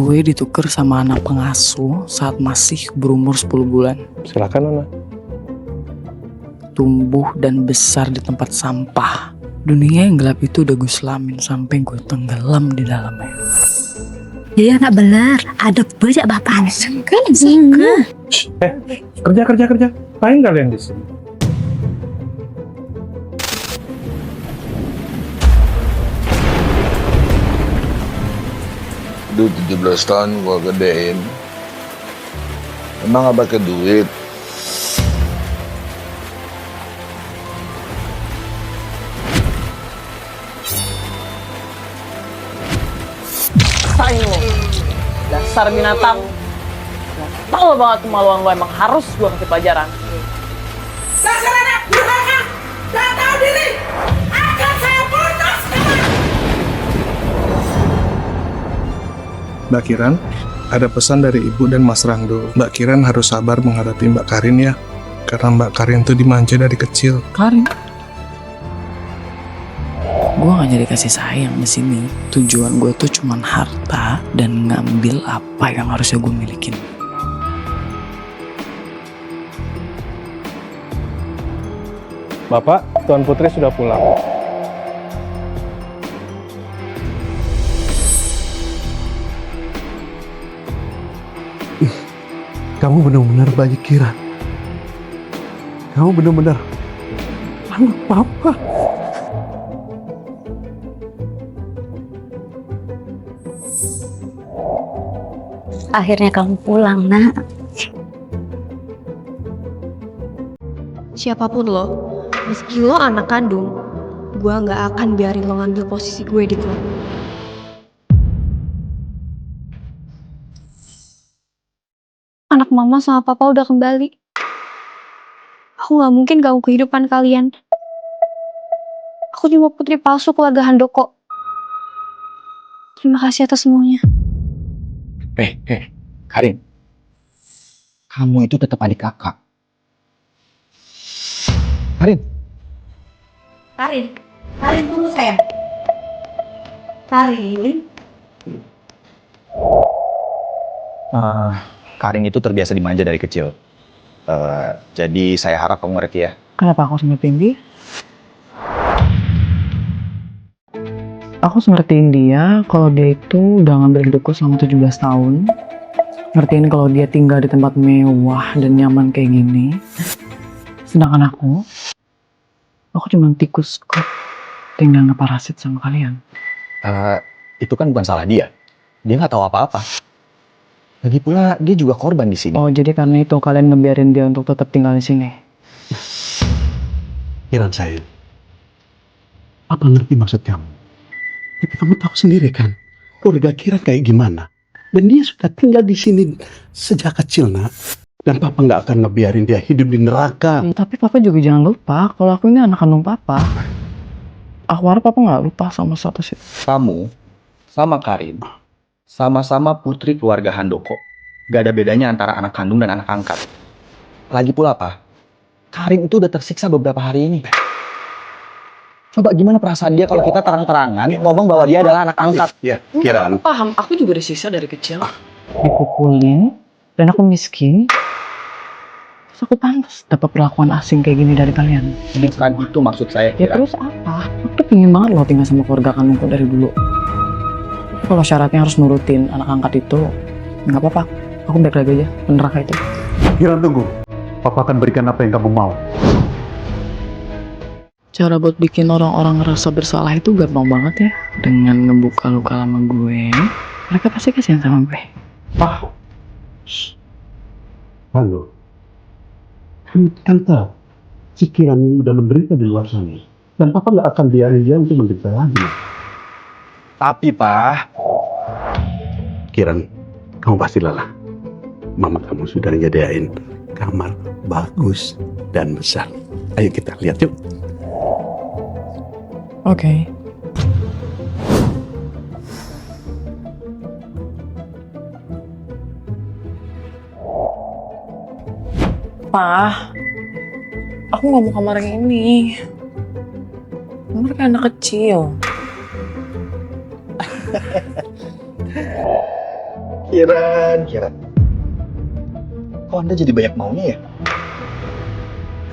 Gue ditukar sama anak pengasuh saat masih berumur 10 bulan. Silakan Nona. Tumbuh dan besar di tempat sampah. Dunia yang gelap itu udah gue selamin sampai gue tenggelam di dalamnya. Iya nggak benar, ada banyak bapak. Kerja. Ngapain kalian di sini? Duh 17 tahun gua gedein. Emang abah ke duit? Rasain lo, dasar binatang. Gak tau banget kemaluan lo, emang harus gue kasih pelajaran. Dasar anak durhaka, gak tahu diri, akan saya putus sekarang. Mbak Kiran, ada pesan dari Ibu dan Mas Rangdo. Mbak Kiran harus sabar menghadapi Mbak Karin ya. Karena Mbak Karin tuh dimanja dari kecil. Karin, gue gak nyari kasih sayang di sini. Tujuan gue tuh cuman harta dan ngambil apa yang harusnya gue milikin. Bapak, Tuan Putri sudah pulang. Kamu benar-benar bayi Kiran. Kamu benar-benar anak papa. Akhirnya kamu pulang, nak. Siapapun lo, meski lo anak kandung, gue gak akan biarin lo ngambil posisi gue di klub. Anak mama sama papa udah kembali. Aku gak mungkin ganggu kehidupan kalian. Aku cuma putri palsu keluarga Handoko. Terima kasih atas semuanya. Karin. Kamu itu tetap adik kakak. Karin. Karin dulu sayang. Karin. Karin itu terbiasa dimanja dari kecil. Jadi saya harap kamu ngerti ya. Kenapa aku harus ngertiin dia? Aku harus ngertiin dia kalau dia itu udah ngambil hidupku selama 17 tahun. Ngertiin kalau dia tinggal di tempat mewah dan nyaman kayak gini. Sedangkan aku cuma tikus kok tinggal ngeparasit sama kalian. Itu kan bukan salah dia. Dia nggak tahu apa-apa. Lagi pula dia juga korban di sini. Oh, jadi karena itu kalian ngebiarin dia untuk tetap tinggal di sini. Kiran sayang. Apa ngerti maksud kamu? Tapi kamu tahu sendiri kan, keluarga Kiran kayak gimana. Dan dia sudah tinggal di sini sejak kecil, nak. Dan papa nggak akan ngebiarin dia hidup di neraka. Tapi papa juga jangan lupa kalau aku ini anak kandung papa. Aku harap papa nggak lupa sama status itu. Kamu sama Karin sama-sama putri keluarga Handoko. Gak ada bedanya antara anak kandung dan anak angkat. Lagi pula apa? Karin itu udah tersiksa beberapa hari ini. Coba gimana perasaan dia kalau kita terang-terangan ngomong bahwa dia adalah anak angkat? Ya, Kiran. Aku paham, aku juga disiksa dari kecil. Dipukulin, dan aku miskin. Terus aku pantas dapat perlakuan asing kayak gini dari kalian. Bukan itu maksud saya. Ya Kira. terus apa? Aku tuh pengen banget loh tinggal sama keluarga kandungku dari dulu. Tapi kalau syaratnya harus nurutin anak angkat itu, nggak apa-apa. Aku balik lagi aja ke neraka itu. Kiran, tunggu. Papa akan berikan apa yang kamu mau. Cara buat bikin orang-orang ngerasa bersalah itu gampang banget ya. Dengan ngebuka luka lama gue, mereka pasti kasihan sama gue. Pak. Halo. Kamu kan tahu, si Kiran udah menderita di luar sana. Dan papa nggak akan biarin dia untuk menderita lagi. Tapi Pak, Kiran, kamu pasti lelah. Mama kamu sudah nyediain kamar bagus dan besar. Ayo kita lihat yuk. Oke. Pa, aku nggak mau kamar yang ini. Kamar kayak anak kecil. Kiran. Kok Anda jadi banyak maunya ya?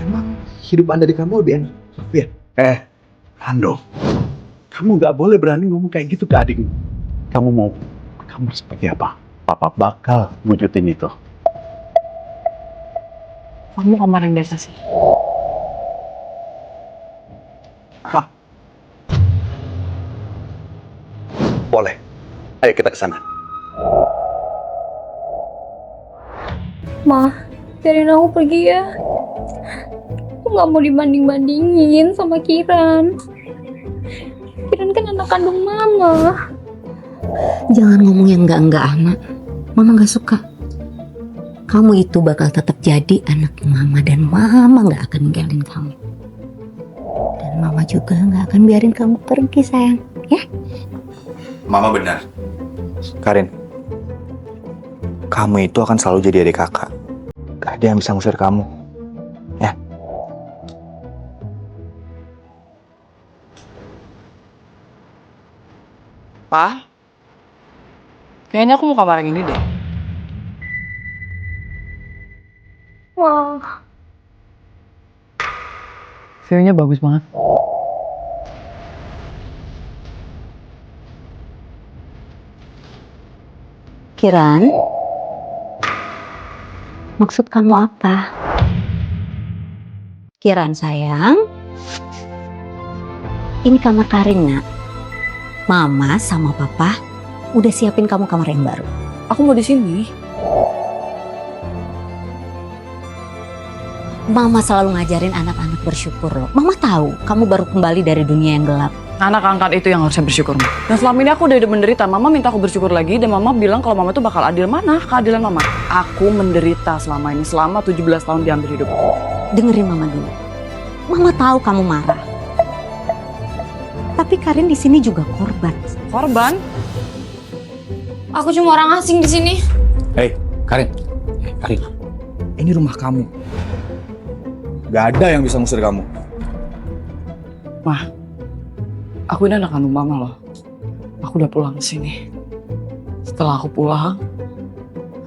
Emang hidup Anda di kamu lebih enak? Ya? Ando, kamu nggak boleh berani ngomong kayak gitu ke adikmu. Kamu mau kamar seperti apa? Papa bakal wujudin itu. Kamu kamar yang biasa sih. Boleh. Ayo kita ke sana. Ma, biarin aku pergi ya. Aku nggak mau dibanding-bandingin sama Kiran. Kiran kan anak kandung Mama. Jangan ngomong yang enggak anak. Mama nggak suka. Kamu itu bakal tetap jadi anak Mama dan Mama nggak akan ninggalin kamu. Dan Mama juga nggak akan biarin kamu pergi sayang, ya? Mama benar. Karin, kamu itu akan selalu jadi adik kakak. Gak ada yang bisa ngusir kamu. Ya. Pa? Kayaknya aku mau kamar yang ini deh. Wah, View-nya bagus banget. Kiran, maksud kamu apa? Kiran sayang, ini kamar Karin nak. Mama sama Papa udah siapin kamu kamar yang baru. Aku mau di sini. Mama selalu ngajarin anak-anak bersyukur loh. Mama tahu kamu baru kembali dari dunia yang gelap. Anak angkat itu yang harusnya bersyukur. Dan selama ini aku udah menderita. Mama minta aku bersyukur lagi dan Mama bilang kalau Mama tuh bakal adil. Mana keadilan Mama? Aku menderita selama ini, selama 17 tahun diambil hidup. Dengerin Mama dulu. Mama tahu kamu marah. Tapi Karin di sini juga korban. Korban? aku cuma orang asing di sini. Hei, Karin. Ini rumah kamu. Gak ada yang bisa ngusir kamu. Mah, aku ini anak kandung Mama loh. Aku udah pulang ke sini. Setelah aku pulang,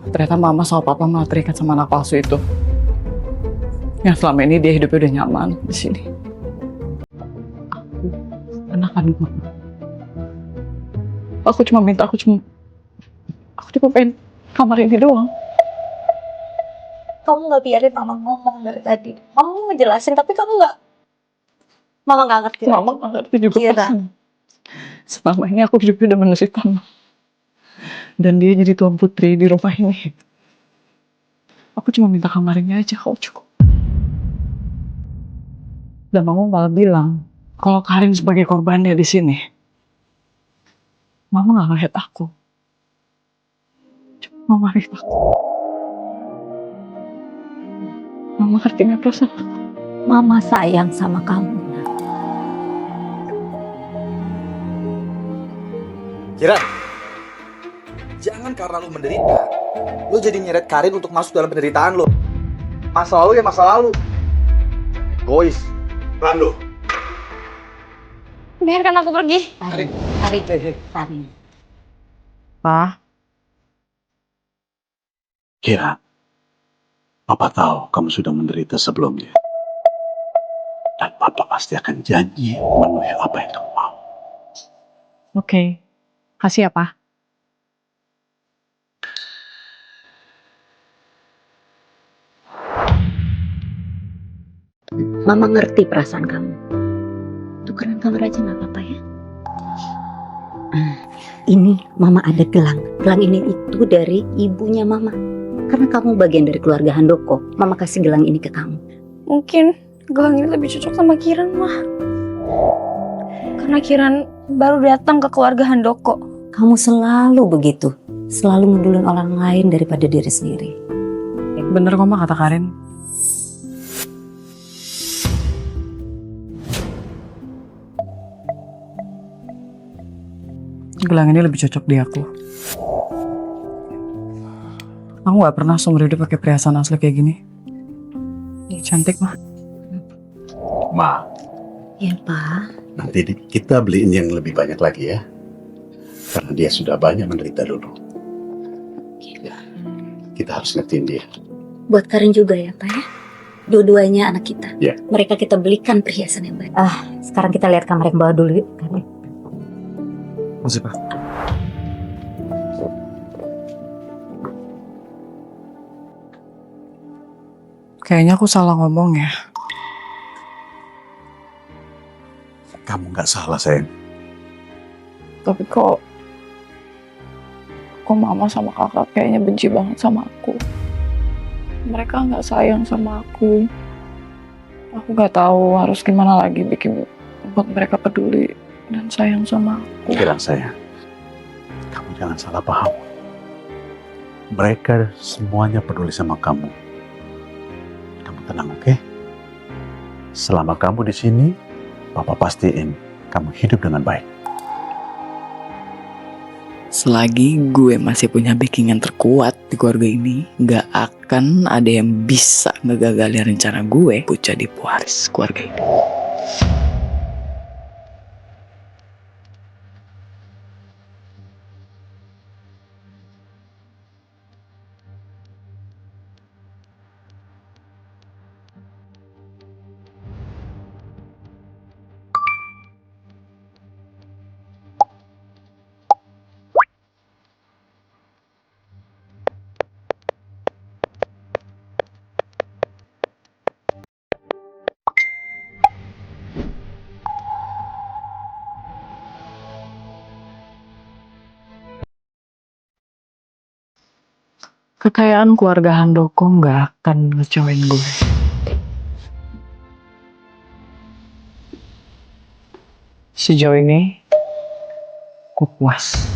ternyata Mama sama Papa malah terikat sama anak palsu itu. Yang selama ini dia hidupnya udah nyaman di sini. Aku anak kandung Mama. Aku cuma pengen kamar ini doang. Kamu nggak biarin Mama ngomong dari tadi. Mama ngejelasin tapi kamu nggak. Mama nggak ngerti. Mama nggak ngerti juga. Kira. Selama ini aku hidupnya udah menderita. Dan dia jadi tuan putri di rumah ini. Aku cuma minta kamarnya aja, kok cukup. Dan Mama malah bilang kalau Karin sebagai korbannya di sini, Mama nggak ngeliat aku. Cuma Mama lihat aku. Mama ngerti nggak perasaan aku? Mama sayang sama kamu. Kiran, jangan karena lu menderita, lu jadi nyeret Karin untuk masuk dalam penderitaan lu. Masa lalu ya masa lalu. Egois. Rando, Biarkan aku pergi. Karin. Pa, Kira, Papa tahu kamu sudah menderita sebelumnya. Dan Papa pasti akan janji memenuhi apa yang kamu mau. oke. Kasih ya, Pa. Mama ngerti perasaan kamu. Tukeran kamar aja nggak apa-apa ya. Ini Mama ada gelang. Gelang ini itu dari ibunya Mama. Karena kamu bagian dari keluarga Handoko, Mama kasih gelang ini ke kamu. Mungkin gelang ini lebih cocok sama Kiran, Mah. Karena Kiran baru datang ke keluarga Handoko. Kamu selalu begitu. Selalu ngedulin orang lain daripada diri sendiri. Bener kok, Ma, kata Karin. Gelang ini lebih cocok di aku. Aku gak pernah seumur hidup pakai perhiasan asli kayak gini. Cantik, Ma. Ma, Ya, Pak. nanti kita beliin yang lebih banyak lagi ya. Karena dia sudah banyak menderita dulu. kita harus ngertiin dia. Buat Karin juga ya Pak ya. Dua-duanya anak kita. Ya. Mereka kita belikan perhiasan yang baik. Sekarang kita lihat kamar yang bawah dulu yuk. Karin. Masih, Pak. Kayaknya aku salah ngomong ya. Kamu nggak salah, sayang. Tapi kok mama sama kakak kayaknya benci banget sama aku. Mereka nggak sayang sama aku. Aku nggak tahu harus gimana lagi bikin buat mereka peduli dan sayang sama aku. Kiran sayang, kamu jangan salah paham. Mereka semuanya peduli sama kamu. Kamu tenang, oke? Selama kamu di sini, Papa pastiin kamu hidup dengan baik. Selagi gue masih punya backing yang terkuat di keluarga ini, nggak akan ada yang bisa ngegagalin rencana gue buat jadi pewaris keluarga ini. Kekayaan keluarga Handoko nggak akan ngecewain gue. Sejauh ini, gue puas.